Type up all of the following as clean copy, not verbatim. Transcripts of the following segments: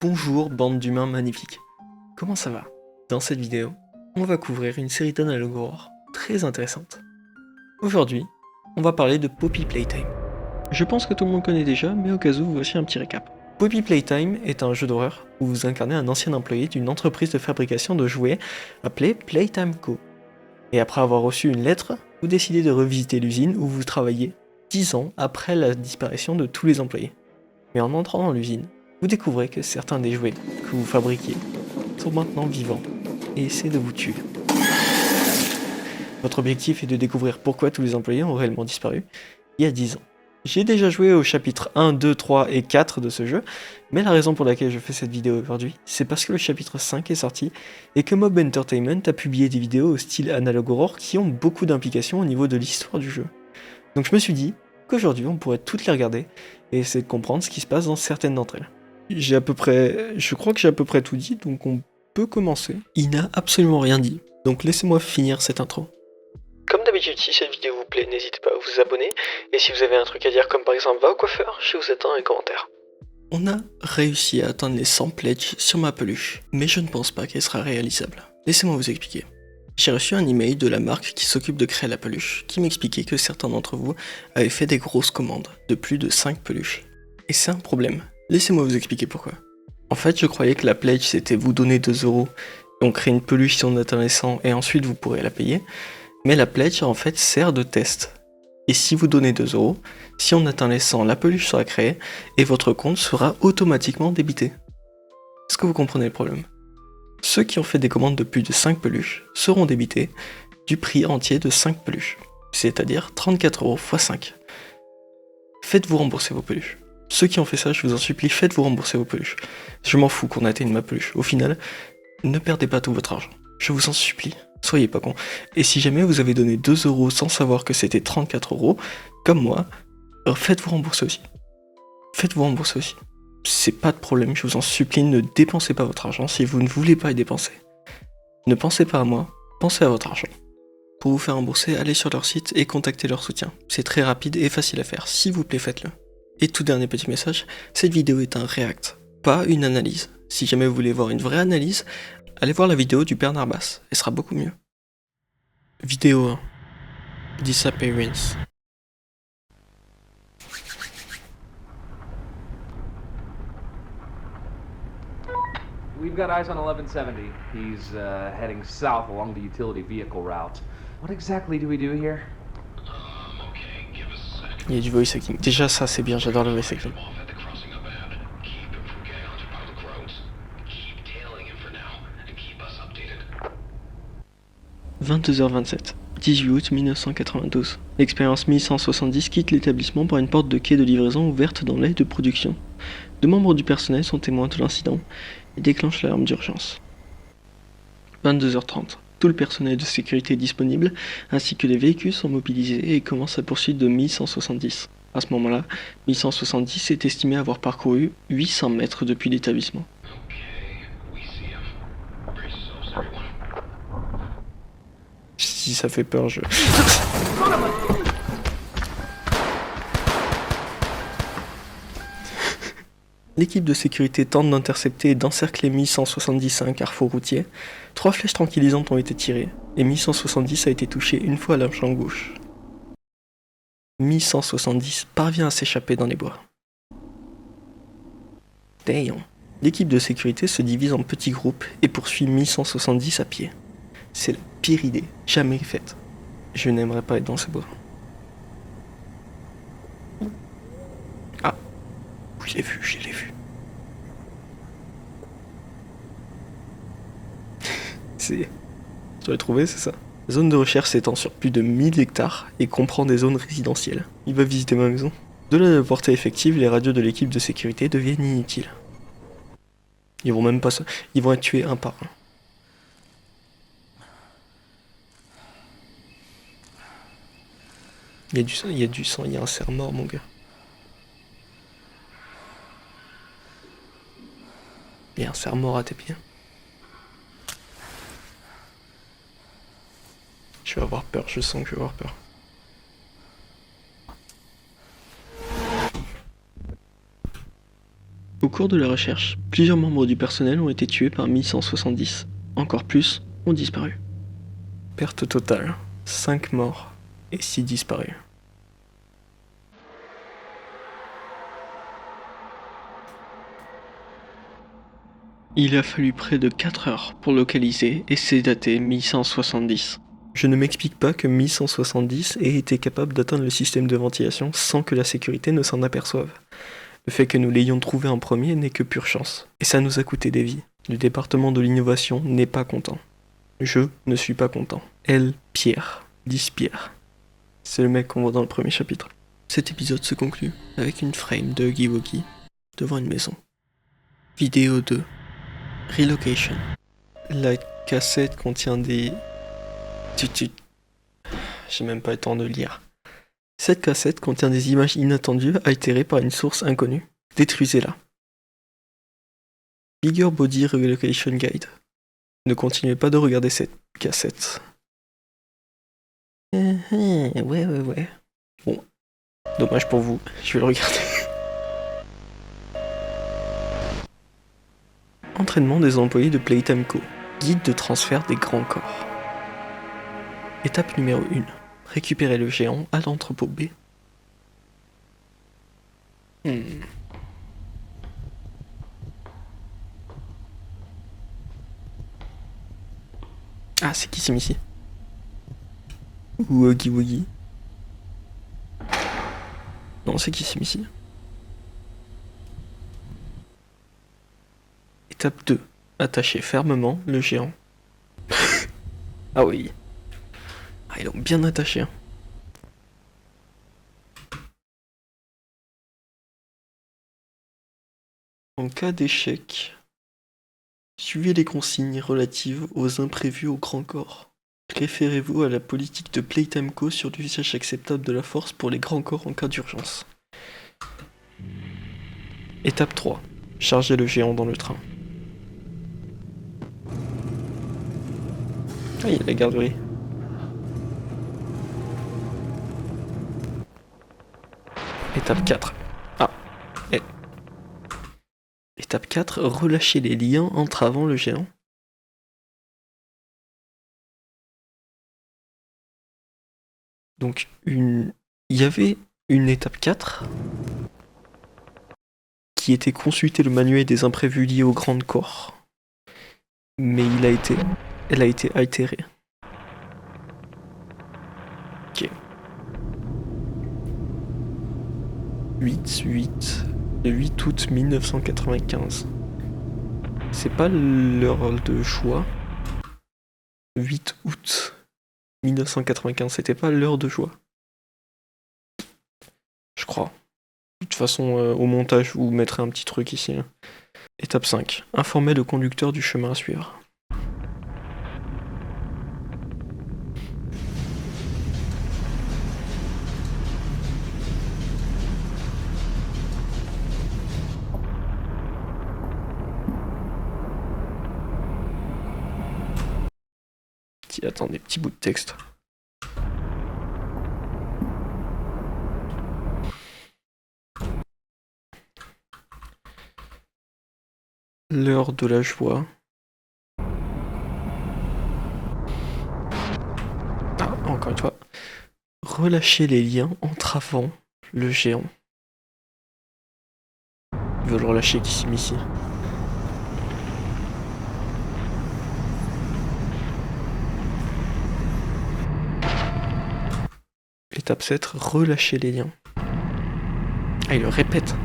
Bonjour bande d'humains magnifiques. Comment ça va? Dans cette vidéo, on va couvrir une série d'analogues Aurore très intéressante. Aujourd'hui, on va parler de Poppy Playtime. Je pense que tout le monde connaît déjà, mais au cas où, voici un petit récap. Poppy Playtime est un jeu d'horreur où vous incarnez un ancien employé d'une entreprise de fabrication de jouets appelée Playtime Co. Et après avoir reçu une lettre, vous décidez de revisiter l'usine où vous travaillez 10 ans après la disparition de tous les employés. Mais en entrant dans l'usine, vous découvrez que certains des jouets que vous fabriquiez sont maintenant vivants et essaient de vous tuer. Votre objectif est de découvrir pourquoi tous les employés ont réellement disparu il y a 10 ans. J'ai déjà joué au chapitre 1, 2, 3 et 4 de ce jeu, mais la raison pour laquelle je fais cette vidéo aujourd'hui, c'est parce que le chapitre 5 est sorti et que Mob Entertainment a publié des vidéos au style Analogue Aurore qui ont beaucoup d'implications au niveau de l'histoire du jeu. Donc je me suis dit qu'aujourd'hui on pourrait toutes les regarder et essayer de comprendre ce qui se passe dans certaines d'entre elles. Je crois que j'ai à peu près tout dit, donc on peut commencer. Il n'a absolument rien dit, donc laissez-moi finir cette intro. Comme d'habitude, si cette vidéo vous plaît, n'hésitez pas à vous abonner, et si vous avez un truc à dire comme par exemple va au coiffeur, je vous attends dans les commentaires. On a réussi à atteindre les 100 pledges sur ma peluche, mais je ne pense pas qu'elle sera réalisable. Laissez-moi vous expliquer. J'ai reçu un email de la marque qui s'occupe de créer la peluche, qui m'expliquait que certains d'entre vous avaient fait des grosses commandes, de plus de 5 peluches. Et c'est un problème. Laissez-moi vous expliquer pourquoi. En fait, je croyais que la pledge c'était vous donner 2€, et on crée une peluche si on atteint les 100, et ensuite vous pourrez la payer. Mais la pledge en fait sert de test. Et si vous donnez 2€, si on atteint les 100, la peluche sera créée, et votre compte sera automatiquement débité. Est-ce que vous comprenez le problème ? Ceux qui ont fait des commandes de plus de 5 peluches seront débités du prix entier de 5 peluches, c'est-à-dire 34€ x 5. Faites-vous rembourser vos peluches. Ceux qui ont fait ça, je vous en supplie, faites-vous rembourser vos peluches. Je m'en fous qu'on atteigne ma peluche. Au final, ne perdez pas tout votre argent. Je vous en supplie, soyez pas cons. Et si jamais vous avez donné 2€ sans savoir que c'était 34€, comme moi, faites-vous rembourser aussi. Faites-vous rembourser aussi. C'est pas de problème, je vous en supplie, ne dépensez pas votre argent si vous ne voulez pas y dépenser. Ne pensez pas à moi, pensez à votre argent. Pour vous faire rembourser, allez sur leur site et contactez leur soutien. C'est très rapide et facile à faire, s'il vous plaît faites-le. Et tout dernier petit message, cette vidéo est un react, pas une analyse. Si jamais vous voulez voir une vraie analyse, allez voir la vidéo du père Narbas, elle sera beaucoup mieux. Vidéo 1. Disappearance. We've got eyes on 1170. He's heading south along the utility vehicle route. What exactly do we do here? Il y a du voice acting. Déjà ça c'est bien, j'adore le voice acting. 22h27, 18 août 1992. L'expérience 1170 quitte l'établissement par une porte de quai de livraison ouverte dans l'aile de production. Deux membres du personnel sont témoins de l'incident et déclenchent l'alarme d'urgence. 22h30. Tout le personnel de sécurité est disponible, ainsi que les véhicules sont mobilisés et commencent la poursuite de 1170. À ce moment-là, 1170 est estimé avoir parcouru 800 mètres depuis l'établissement. Si ça fait peur, je... L'équipe de sécurité tente d'intercepter et d'encercler 1170 à un carrefour routier. 3 flèches tranquillisantes ont été tirées, et 1170 a été touché une fois à la jambe gauche. 1170 parvient à s'échapper dans les bois. Damn. L'équipe de sécurité se divise en petits groupes et poursuit 1170 à pied. C'est la pire idée jamais faite. Je n'aimerais pas être dans ces bois. Ah, je l'ai vu. Tu l'as trouvé, c'est ça. La zone de recherche s'étend sur plus de 1000 hectares et comprend des zones résidentielles. Il va visiter ma maison. De là la portée effective, les radios de l'équipe de sécurité deviennent inutiles. Ils vont être tués un par un. Il y a du sang, il y a un cerf mort, mon gars. Il y a un cerf mort à tes pieds. Je vais avoir peur, je sens que je vais avoir peur. Au cours de la recherche, plusieurs membres du personnel ont été tués par 1170. Encore plus ont disparu. Perte totale, 5 morts et 6 disparus. Il a fallu près de 4 heures pour localiser et sédater 1170. Je ne m'explique pas que 1170 ait été capable d'atteindre le système de ventilation sans que la sécurité ne s'en aperçoive. Le fait que nous l'ayons trouvé en premier n'est que pure chance. Et ça nous a coûté des vies. Le département de l'innovation n'est pas content. Je ne suis pas content. Elle, Pierre. 10 Pierre. C'est le mec qu'on voit dans le premier chapitre. Cet épisode se conclut avec une frame de Huggy Wuggy devant une maison. Vidéo 2. Relocation. La cassette contient des... J'ai même pas le temps de lire. Cette cassette contient des images inattendues altérées par une source inconnue. Détruisez-la. Bigger Body Relocation Guide. Ne continuez pas de regarder cette cassette. Ouais. Bon. Dommage pour vous, je vais le regarder. Entraînement des employés de Playtime Co. Guide de transfert des grands corps. Étape numéro 1. Récupérer le géant à l'entrepôt B. Ah, c'est qui ici? Ou Huggy Wuggy? Non, c'est qui ici? Étape 2. Attacher fermement le géant. Ah oui. Ah, ils l'ont bien attaché. Hein. En cas d'échec, suivez les consignes relatives aux imprévus au grand corps. Référez-vous à la politique de Playtime Co sur l'usage acceptable de la force pour les grands corps en cas d'urgence. Étape 3. Chargez le géant dans le train. Ah, il y a la garderie. Étape 4. Étape 4. Relâchez les liens entravant le géant. Donc, il y avait une étape 4 qui était consulter le manuel des imprévus liés au grand corps. Mais elle a été altérée. Ok. 8 août 1995. C'est pas l'heure de choix. 8 août 1995, c'était pas l'heure de choix. Je crois. De toute façon, au montage, vous mettrez un petit truc ici. Hein. Étape 5. Informer le conducteur du chemin à suivre. Attends, des petits bouts de texte. L'heure de la joie. Ah, encore une fois. Relâcher les liens entravant le géant. Il veut le relâcher ici. Étape 7, relâcher les liens. Ah, il le répète.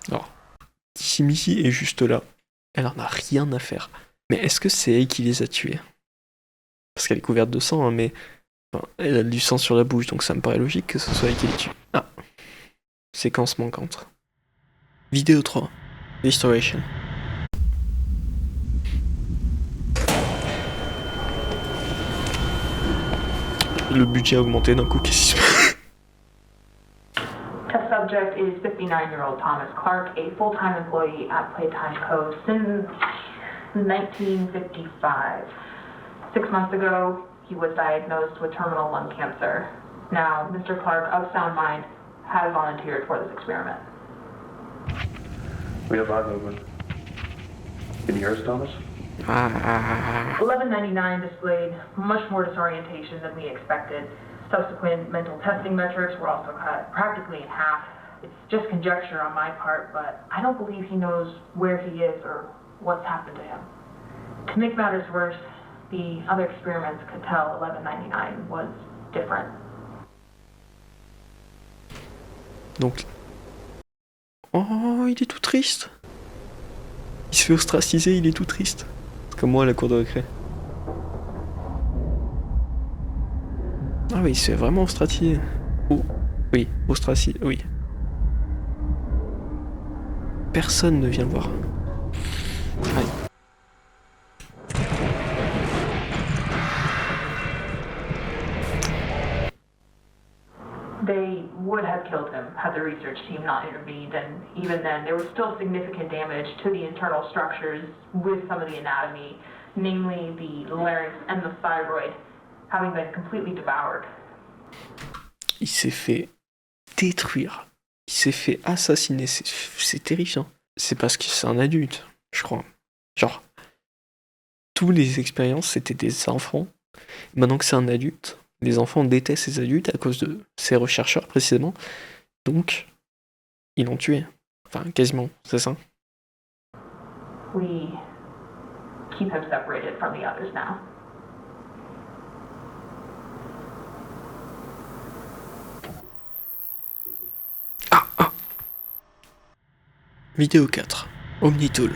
Alors, si Missy est juste là, elle en a rien à faire. Mais est-ce que c'est elle qui les a tués? Parce qu'elle est couverte de sang, hein, mais enfin, elle a du sang sur la bouche, donc ça me paraît logique que ce soit elle qui les tue. Ah, séquence manquante. Vidéo 3. Restoration. Le budget a augmenté d'un coup, qu'est-ce qui se passe? subject is 59-year-old Thomas Clark, a full-time employee at Playtime Co. since 1955. 6 months ago, he was diagnosed with terminal lung cancer. Now, Mr. Clark, of sound mind, has volunteered for this experiment. We have eye movement. Can you hear us, Thomas? 1199 displayed much more disorientation than we expected. Subsequent mental testing metrics were also cut practically in half. It's just conjecture on my part, but I don't believe he knows where he is or what's happened to him. To make matters worse, the other experiments could tell 1199 was different. Donc... Oh, il est tout triste. Il se fait ostraciser, il est tout triste. C'est comme moi à la cour de récré. Ah oui, il se fait vraiment ostraciser. Oh, oui, ostraciser, oui. Personne ne vient le voir. Aïe. They would have killed him had the research team not intervened, and even then, there was still significant damage to the internal structures with some of the anatomy, namely the larynx and the thyroid, having been completely devoured. Il s'est fait détruire. Il s'est fait assassiner. C'est terrifiant. C'est parce que c'est un adulte, je crois. Genre, toutes les expériences, c'était des enfants. Maintenant que c'est un adulte, les enfants détestent ces adultes à cause de ces rechercheurs, précisément. Donc, ils l'ont tué. Enfin, quasiment, c'est ça. We keep him separated from the others now. Vidéo 4. Omnitool.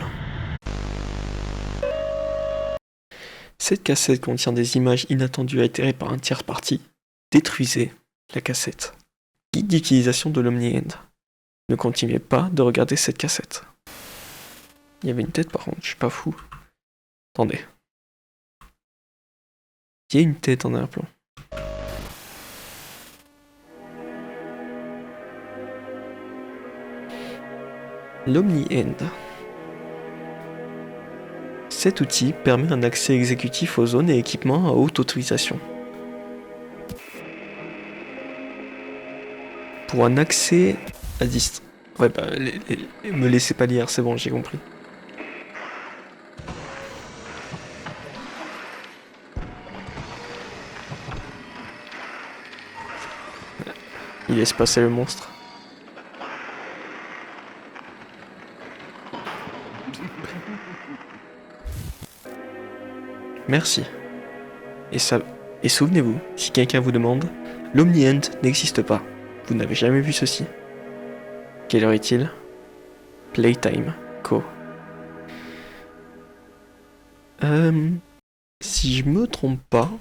Cette cassette contient des images inattendues altérées par un tiers parti. Détruisez la cassette. Guide d'utilisation de l'Omni-End. Ne continuez pas de regarder cette cassette. Il y avait une tête par contre, je suis pas fou. Attendez. Il y a une tête en arrière-plan. L'Omni-End. Cet outil permet un accès exécutif aux zones et équipements à haute autorisation. Pour un accès à distance... Ouais bah, me laissez pas lire, c'est bon, j'ai compris. Il laisse passer le monstre. Merci. Et souvenez-vous, si quelqu'un vous demande, l'Omni-End n'existe pas. Vous n'avez jamais vu ceci. Quelle heure est-il? Playtime Co. Si je me trompe pas,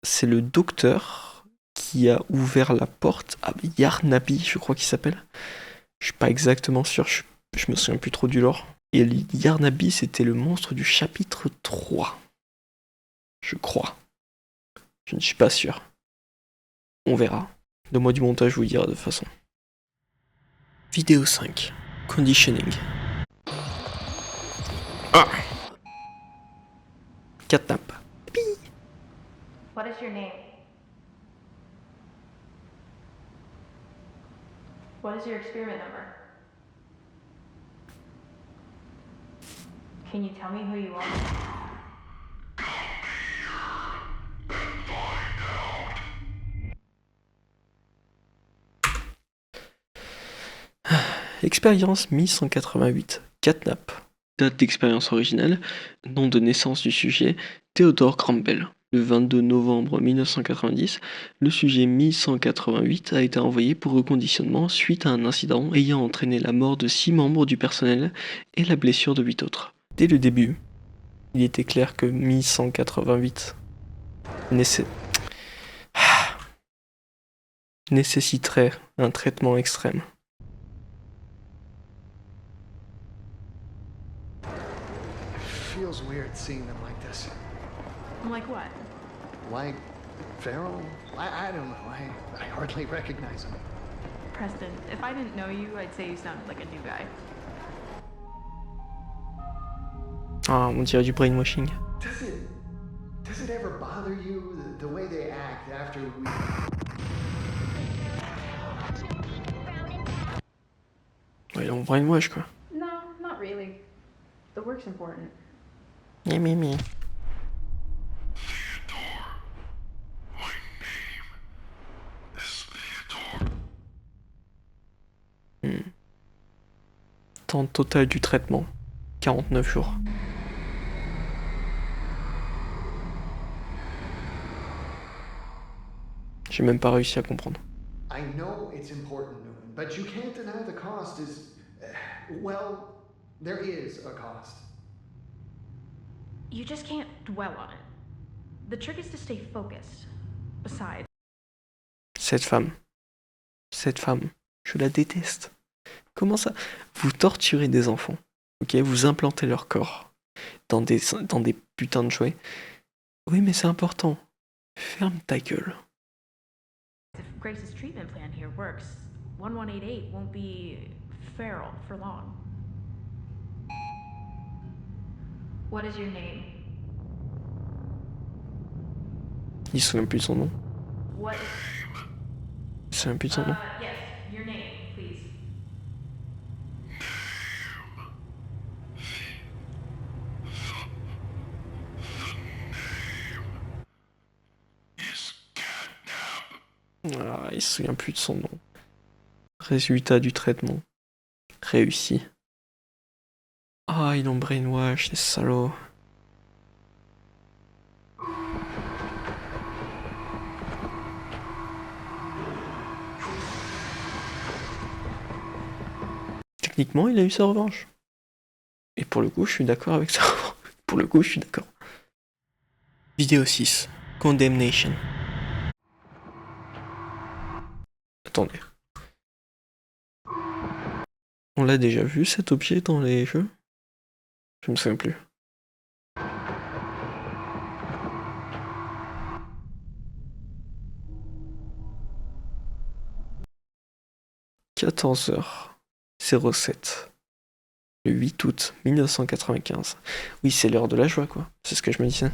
c'est le docteur qui a ouvert la porte à Yarnaby, je crois qu'il s'appelle. Je suis pas exactement sûr, je me souviens plus trop du lore. Et Yarnaby, c'était le monstre du chapitre 3. Je crois. Je ne suis pas sûr. On verra. Le mois du montage, je vous le dirai de toute façon. Vidéo 5. Conditioning. Ah. Catnap. What is your name? What is your experiment number? Can you tell me who you are? Expérience 1188. Catnap. Date d'expérience originelle. Nom de naissance du sujet. Theodore Campbell. Le 22 novembre 1990, le sujet 1188 a été envoyé pour reconditionnement suite à un incident ayant entraîné la mort de 6 membres du personnel et la blessure de 8 autres. Dès le début, il était clair que 1188 nécessiterait un traitement extrême. Feels weird seeing them like this. Like what? Like feral? I don't know. I hardly recognize them. Preston, if I didn't know you, I'd say you sounded like a new guy. Ah, on dirait du brainwashing. Does it ever bother you the way they act after we... Ouais, on brainwash quoi. No, not really. The work's important. Mi. Temps total du traitement, 49 jours. J'ai même pas réussi à comprendre. I know it's important, Newman, but you can't deny the cost is... well, there is a cost. You just can't dwell on it. The trick is to stay focused. Besides, Cette femme, je la déteste. Comment ça? Vous torturez des enfants, ok? Vous implantez leur corps dans des putains de jouets. Oui, mais c'est important. Ferme ta gueule. if Grace's treatment plan here works, 1188 won't be feral for long. What is your name? Il se souvient plus de son nom. What? Il se souvient plus de son nom. Yes, your name, please. Ah, il se souvient plus de son nom. Résultat du traitement. Réussi. Ah, ils l'ont brainwash, les salauds. Techniquement, il a eu sa revanche. Et pour le coup, je suis d'accord avec ça. Pour le coup, je suis d'accord. Vidéo 6. Condemnation. Attendez. On l'a déjà vu cet objet dans les jeux? Je me souviens plus. « 14h07. Le 8 août 1995. Oui, c'est l'heure de la joie, quoi. C'est ce que je me disais.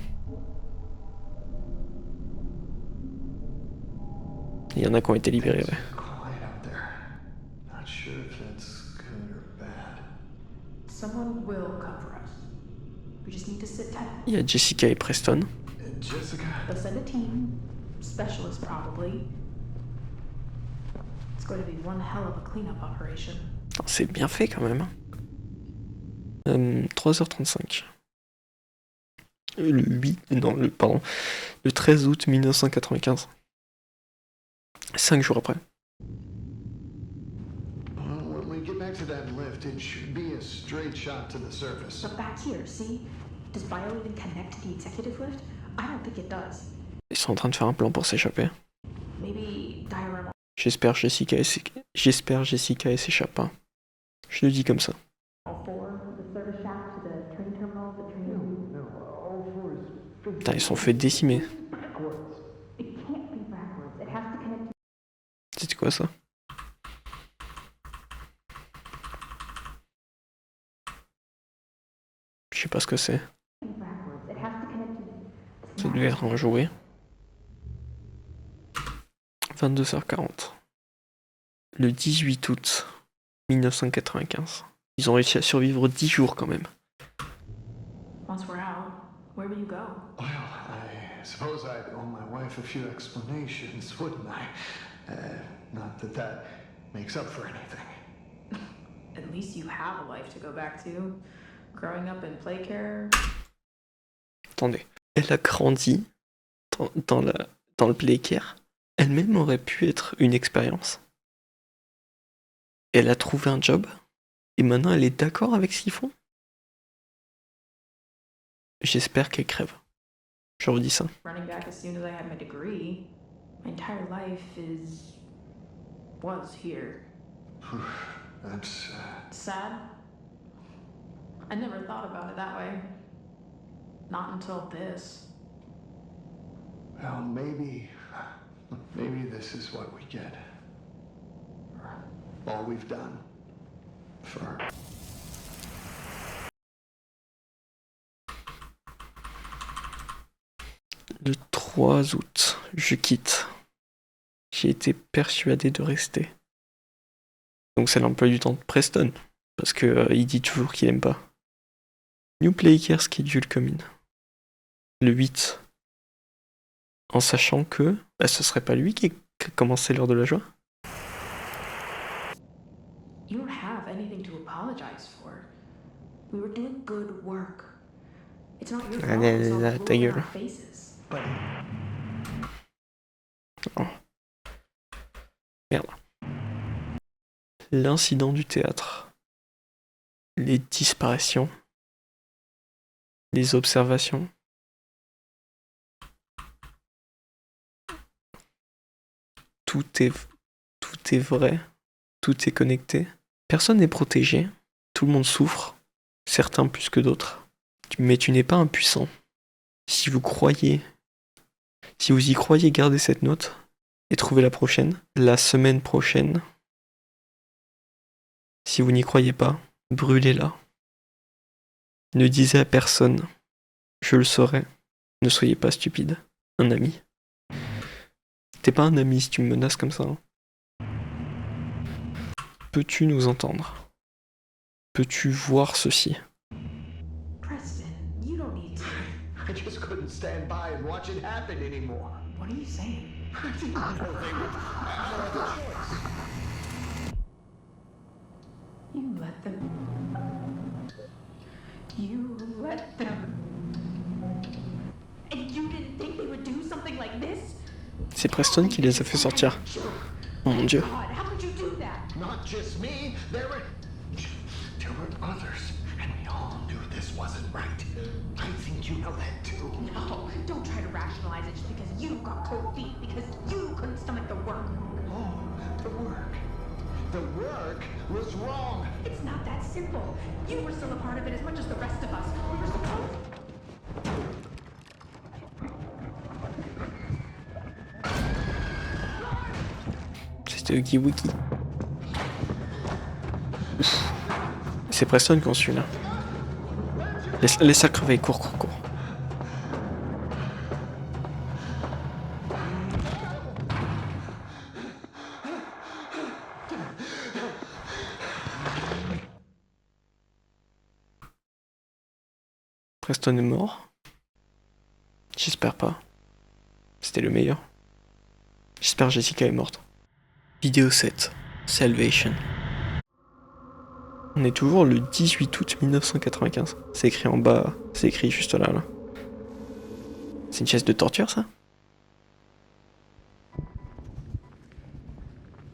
Il y en a qui ont été libérés, ouais. Quiet out there. Not sure if that's good or bad. Someone will come for us. We just need to sit tight. Il y a Jessica et Preston. Jessica? They'll send a team, specialists probably. It's going to be one hell of a cleanup operation. Putain, c'est bien fait quand même. 3h35. Le 13 août 1995. 5 jours après. Well, when we get back to that lift, it should be a straight shot to the surface. But back here, see? Does Bio even connect to the executive lift? I don't think it does. Ils sont en train de faire un plan pour s'échapper. Maybe diorama. J'espère Jessica et s'échappe pas. Je le dis comme ça. Putain, ils sont fait décimer. C'était quoi ça? Je sais pas ce que c'est. Ça devait être un jouet. 22h40. Le 18 août 1995. Ils ont réussi à survivre 10 jours quand même. Once we're out, where will you go? Well, I suppose I'd owe my wife a few explanations, wouldn't I? Not that that makes up for anything. At least you have a life to go back to. Growing up in play care. Attendez. Elle a grandi dans le playcare. Elle-même aurait pu être une expérience. Elle a trouvé un job. Et maintenant elle est d'accord avec ce qu'ils font. J'espère qu'elle crève. Je redis ça. Running back as soon as I had my degree. My entire life was here. That's, Sad? I never thought about it that way. Not until this. well, maybe this is what we get. all we've done for her. Le 3 août, je quitte. J'ai été persuadé de rester. Donc c'est l'emploi du temps de Preston, parce que il dit toujours qu'il aime pas. New Player Schedule Commune. Le 8. En sachant que ce serait pas lui qui a commencé l'heure de la joie. You don't have anything to apologize for. We were doing good work. It's not your fault. It's all Ta blowing in gueule. our faces. Oh. Merde. L'incident du théâtre. Les disparitions. Les observations. Tout est vrai. Tout est connecté. Personne n'est protégé. Tout le monde souffre. Certains plus que d'autres. Mais tu n'es pas impuissant. Si vous y croyez, gardez cette note et trouvez la prochaine. La semaine prochaine. Si vous n'y croyez pas, brûlez-la. Ne disez à personne, je le saurai. Ne soyez pas stupide. Un ami. T'es pas un ami si tu me menaces comme ça. Hein. Peux-tu nous entendre? Peux-tu voir ceci? Preston, you don't need to. I just couldn't stand by and watch it happen anymore. What are you saying? I didn't know they would have no other choice. You let them. You let them. And you didn't think they would do something like this? C'est Preston qui les a fait sortir. Oh mon dieu. God, how could you do that? Not just me, there were others, and we all knew this wasn't right. I think you know that too. No, don't try to rationalize it just because you got cold feet, because you couldn't stomach the work. Oh, the work. The work was wrong. It's not that simple. You were still a part of it as much as the rest of us. We were supposed. C'était Huggy Wuggy. C'est Preston qu'on suit là. Laisse-la crever, cours. Preston est mort. J'espère pas. C'était le meilleur. J'espère que Jessica est morte. Vidéo 7. Salvation. On est toujours le 18 août 1995. C'est écrit en bas. C'est écrit juste là. C'est une chaise de torture, ça?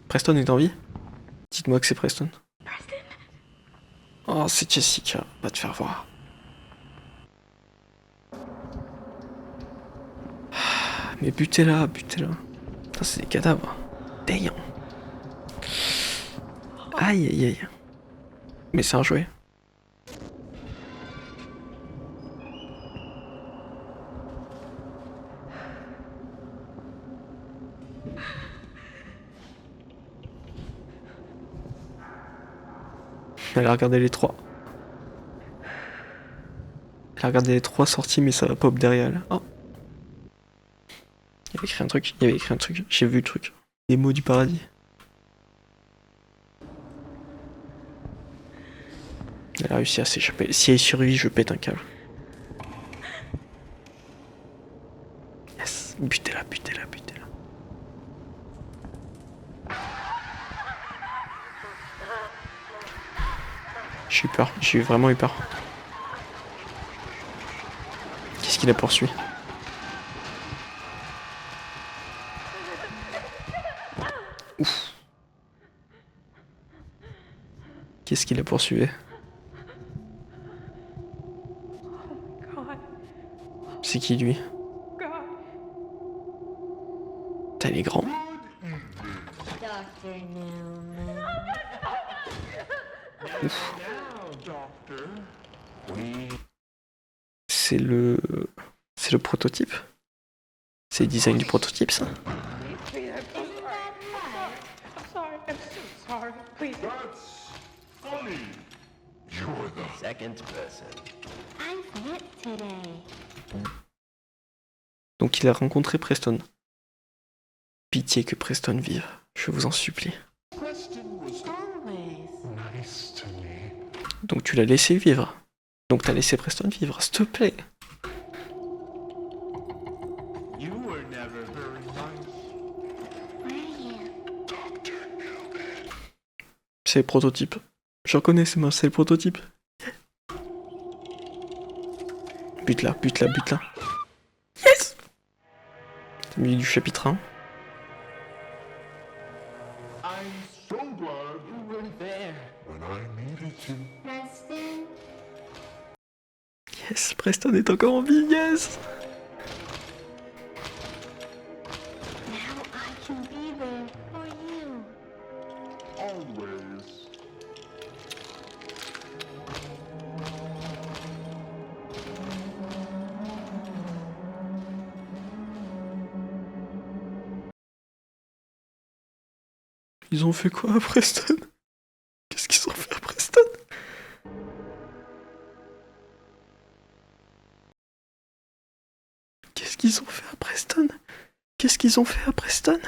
Preston est en vie? Dites-moi que c'est Preston. Preston? Oh, c'est Jessica. Va te faire voir. Mais butez-la. Putain, c'est des cadavres. Damn. Aïe. Mais c'est un jouet. Elle a regardé les trois. Elle a regardé les trois sorties, mais ça va pop derrière elle. Oh. Il y avait écrit un truc. J'ai vu le truc. Les mots du paradis. Elle a réussi à s'échapper. Si elle survit, je pète un câble. Yes. Butez-la. J'ai eu peur. J'ai vraiment eu peur. Qu'est-ce qui la poursuit? Ouf. Qu'est-ce qui la poursuivait? C'est qui lui? Putain, il est grand. Ouf. C'est le prototype? C'est le design du prototype, ça? sorry. I'm so sorry. Please. That's funny. You're the second person. I'm fit today. Donc il a rencontré Preston. Pitié que Preston vive, je vous en supplie. Preston was Always. nice to me. Donc tu l'as laissé vivre. Donc t'as laissé Preston vivre, s'il te plaît. You were never very nice. Where are you? Dr. Newman. C'est le prototype. Je reconnais, c'est moi, c'est le prototype. Bute-la, bute-la, bute-la. Yes! C'est le milieu du chapitre 1. I'm so glad you were there when I needed you. Preston. Yes, Preston est encore en vie, yes! Now I can be there for you. Always. Ils ont fait quoi à Preston? Qu'est-ce qu'ils ont fait à Preston? Qu'est-ce qu'ils ont fait à Preston? Qu'est-ce qu'ils ont fait à Preston?